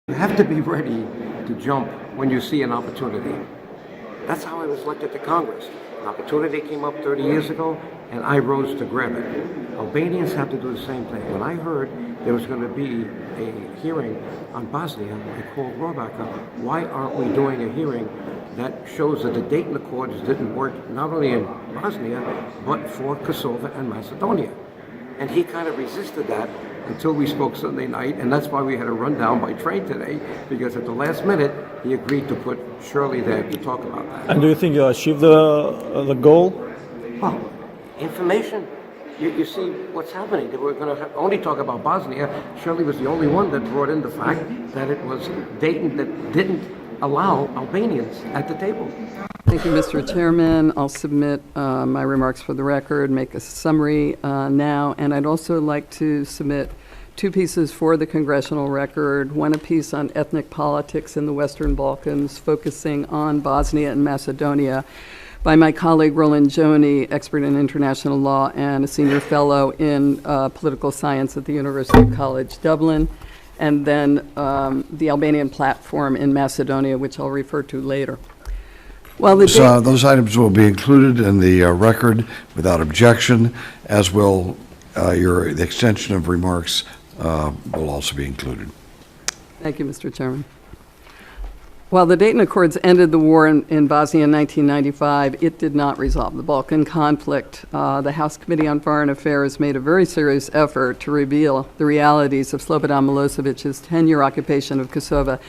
You have to be ready to jump when you see an opportunity. That's how I was elected to Congress. An opportunity came up 30 years ago, and I rose to grab it. Albanians have to do the same thing. When I heard there was going to be a hearing on Bosnia, I called Rohrbacher. Why aren't we doing a hearing that shows that the Dayton Accords didn't work not only in Bosnia, but for Kosova and Macedonia? And he kind of resisted that until we spoke Sunday night, and that's why we had to run down by train today, because at the last minute, he agreed to put Shirley there to talk about that. And do you think you achieved the goal? Well, information. You see what's happening. They were going to only talk about Bosnia. Shirley was the only one that brought in the fact that it was Dayton that didn't allow Albanians at the table. Thank you, Mr. Chairman. I'll submit my remarks for the record, make a summary now, and I'd also like to submit two pieces for the congressional record, one a piece on ethnic politics in the Western Balkans, focusing on Bosnia and Macedonia, by my colleague Roland Joni, expert in international law and a senior fellow in political science at the University College Dublin, and then the Albanian platform in Macedonia, which I'll refer to later. Well, those items will be included in the record without objection, as will the extension of remarks will also be included. Thank you, Mr. Chairman. While the Dayton Accords ended the war in Bosnia in 1995, it did not resolve the Balkan conflict. The House Committee on Foreign Affairs made a very serious effort to reveal the realities of Slobodan Milosevic's 10-year occupation of Kosova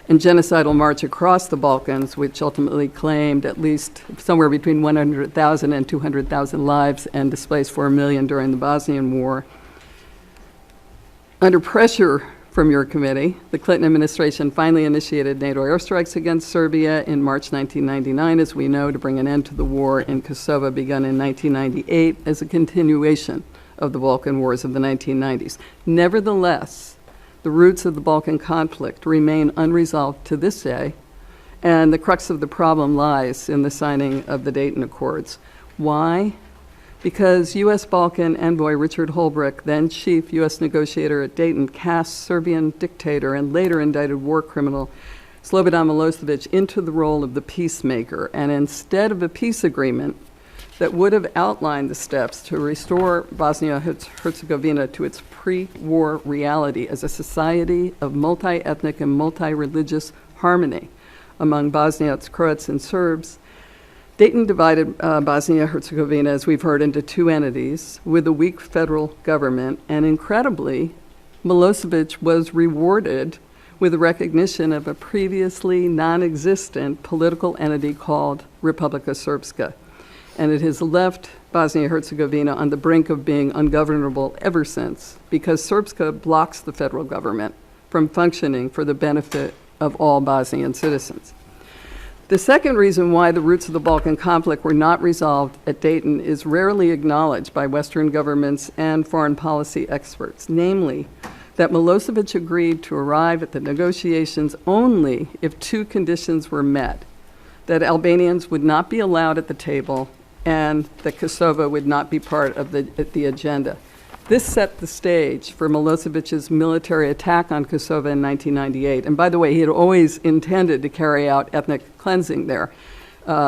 and genocidal march across the Balkans, which ultimately claimed at least somewhere between 100,000 and 200,000 lives and displaced 4 million during the Bosnian War. Under pressure from your committee, the Clinton administration finally initiated NATO airstrikes against Serbia in March 1999, as we know, to bring an end to the war in Kosova begun in 1998 as a continuation of the Balkan Wars of the 1990s. Nevertheless, the roots of the Balkan conflict remain unresolved to this day, and the crux of the problem lies in the signing of the Dayton Accords. Why? Because U.S. Balkan envoy Richard Holbrooke, then chief U.S. negotiator at Dayton, cast Serbian dictator and later indicted war criminal Slobodan Milosevic into the role of the peacemaker. And instead of a peace agreement that would have outlined the steps to restore Bosnia-Herzegovina to its pre-war reality as a society of multi-ethnic and multi-religious harmony among Bosniaks, Croats, and Serbs, Dayton divided Bosnia-Herzegovina, as we've heard, into two entities with a weak federal government, and incredibly, Milosevic was rewarded with the recognition of a previously non-existent political entity called Republika Srpska. And it has left Bosnia-Herzegovina on the brink of being ungovernable ever since, because Srpska blocks the federal government from functioning for the benefit of all Bosnian citizens. The second reason why the roots of the Balkan conflict were not resolved at Dayton is rarely acknowledged by Western governments and foreign policy experts, namely that Milosevic agreed to arrive at the negotiations only if two conditions were met: that Albanians would not be allowed at the table and that Kosova would not be part of the agenda. This set the stage for Milosevic's military attack on Kosova in 1998. And by the way, he had always intended to carry out ethnic cleansing there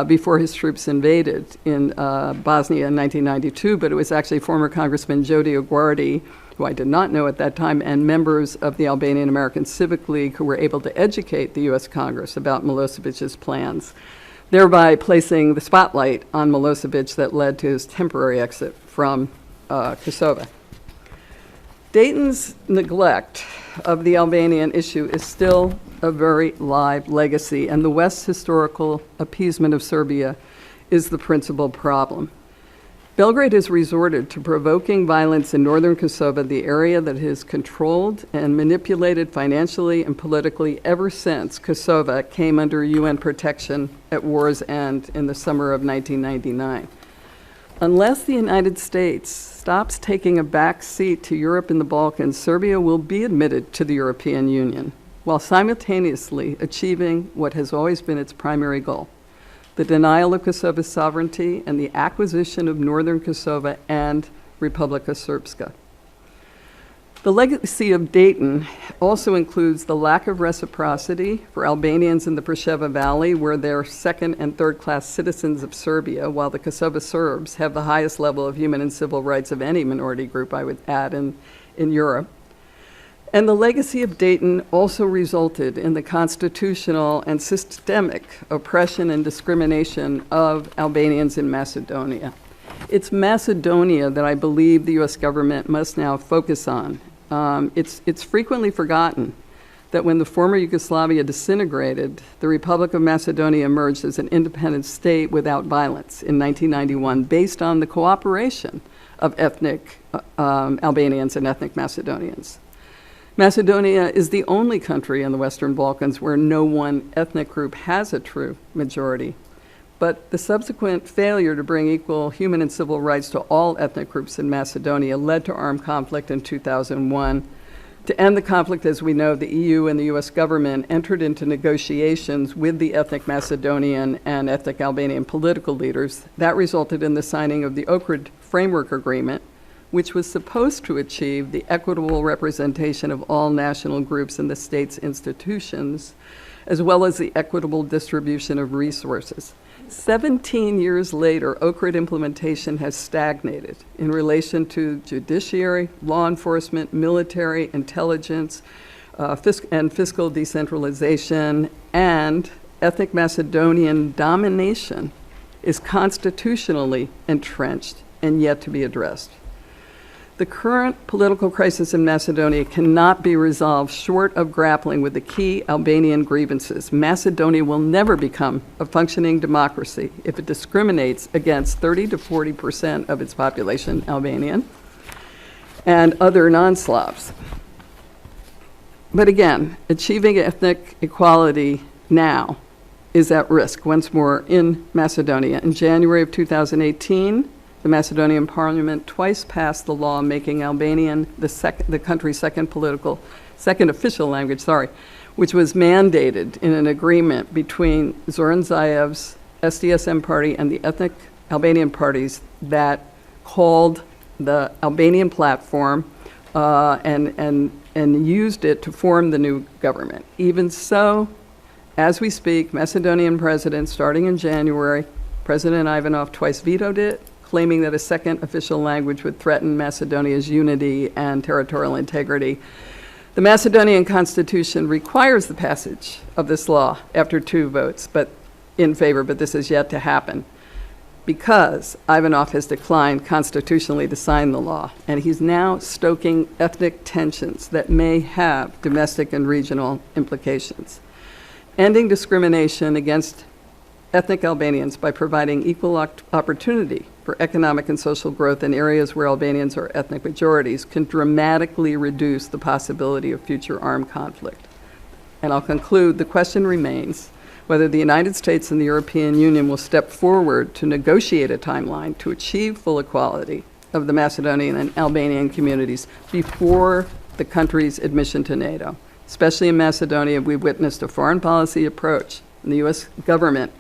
before his troops invaded in Bosnia in 1992, but it was actually former Congressman DioGuardi, who I did not know at that time, and members of the Albanian American Civic League who were able to educate the U.S. Congress about Milosevic's plans, thereby placing the spotlight on Milosevic that led to his temporary exit from Kosova. Dayton's neglect of the Albanian issue is still a very live legacy, and the West's historical appeasement of Serbia is the principal problem. Belgrade has resorted to provoking violence in northern Kosova, the area that has controlled and manipulated financially and politically ever since Kosova came under UN protection at war's end in the summer of 1999. Unless the United States stops taking a back seat to Europe in the Balkans, Serbia will be admitted to the European Union, while simultaneously achieving what has always been its primary goal: the denial of Kosova's sovereignty and the acquisition of northern Kosova and Republika Srpska. The legacy of Dayton also includes the lack of reciprocity for Albanians in the Preševa Valley, where they're second and third-class citizens of Serbia, while the Kosova Serbs have the highest level of human and civil rights of any minority group, I would add, in Europe. And the legacy of Dayton also resulted in the constitutional and systemic oppression and discrimination of Albanians in Macedonia. It's Macedonia that I believe the U.S. government must now focus on. It's frequently forgotten that when the former Yugoslavia disintegrated, the Republic of Macedonia emerged as an independent state without violence in 1991, based on the cooperation of ethnic Albanians and ethnic Macedonians. Macedonia is the only country in the Western Balkans where no one ethnic group has a true majority. But the subsequent failure to bring equal human and civil rights to all ethnic groups in Macedonia led to armed conflict in 2001. To end the conflict, as we know, the EU and the US government entered into negotiations with the ethnic Macedonian and ethnic Albanian political leaders. That resulted in the signing of the Ohrid Framework Agreement, which was supposed to achieve the equitable representation of all national groups in the state's institutions, as well as the equitable distribution of resources. 17 years later, Ohrid implementation has stagnated in relation to judiciary, law enforcement, military, intelligence, and fiscal decentralization, and ethnic Macedonian domination is constitutionally entrenched and yet to be addressed. The current political crisis in Macedonia cannot be resolved short of grappling with the key Albanian grievances. Macedonia will never become a functioning democracy if it discriminates against 30 to 40% of its population Albanian and other non-Slavs. But again, achieving ethnic equality now is at risk once more in Macedonia. In January of 2018, the Macedonian parliament twice passed the law making Albanian the country's second official language, which was mandated in an agreement between Zoran Zaev's SDSM party and the ethnic Albanian parties that called the Albanian platform and used it to form the new government. Even so, as we speak, Macedonian president, starting in January, President Ivanov twice vetoed it, claiming that a second official language would threaten Macedonia's unity and territorial integrity. The Macedonian constitution requires the passage of this law after 2 votes in favor, but this is yet to happen because Ivanov has declined constitutionally to sign the law, and he's now stoking ethnic tensions that may have domestic and regional implications. Ending discrimination against ethnic Albanians by providing equal opportunity for economic and social growth in areas where Albanians are ethnic majorities can dramatically reduce the possibility of future armed conflict. And I'll conclude, the question remains whether the United States and the European Union will step forward to negotiate a timeline to achieve full equality of the Macedonian and Albanian communities before the country's admission to NATO. Especially in Macedonia, we've witnessed a foreign policy approach in the US government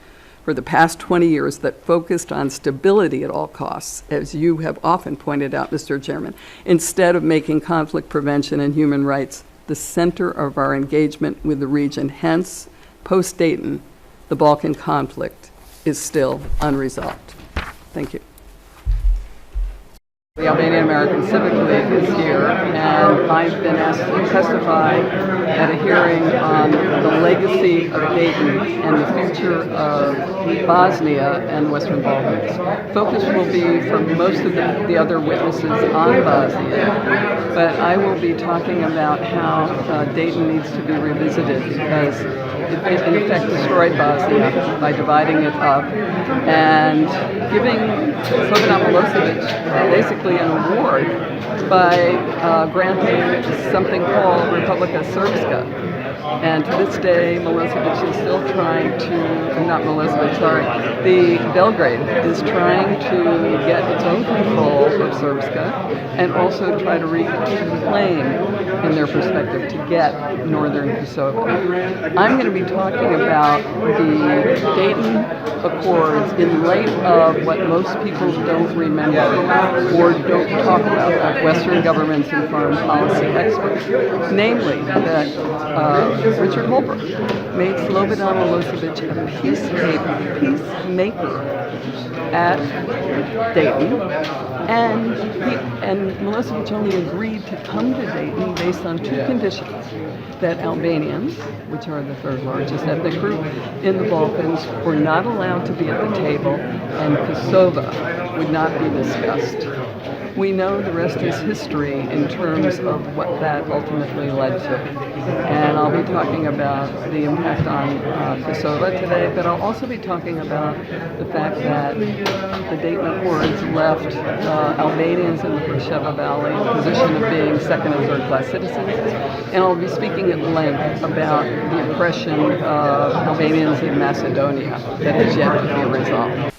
for the past 20 years that focused on stability at all costs, as you have often pointed out, Mr. Chairman, instead of making conflict prevention and human rights the center of our engagement with the region. Hence, post-Dayton, the Balkan conflict is still unresolved. Thank you. The Albanian American Civic League is here, and I've been asked to testify at a hearing on the legacy of Dayton and the future of Bosnia and Western Balkans. Focus will be for most of the other witnesses on Bosnia, but I will be talking about how Dayton needs to be revisited because it in effect destroyed Bosnia by dividing it up and giving Slobodan Milosevic basically an award by granting something called Republika Srpska, And to this day, Milosevic is still trying to, not Milosevic, sorry, the Belgrade is trying to get its own control of Srpska and also try to reclaim, in their perspective, to get northern Kosovo. I'm going to be talking about the Dayton Accords in light of what most people don't remember or don't talk about, like Western governments and foreign policy experts. Namely, that Richard Holbrooke made Slobodan Milosevic a peacemaker at Dayton, and Milosevic only agreed to come to Dayton based on two conditions: that Albanians, which are the third largest ethnic group in the Balkans, were not allowed to be at the table, and Kosova would not be discussed. We know the rest is history in terms of what that ultimately led to. And I'll be talking about the impact on Kosova today, but I'll also be talking about the fact that the Dayton Accords left Albanians in the Preševa Valley in a position of being second and third class citizens. And I'll be speaking at length about the oppression of Albanians in Macedonia that has yet to be resolved.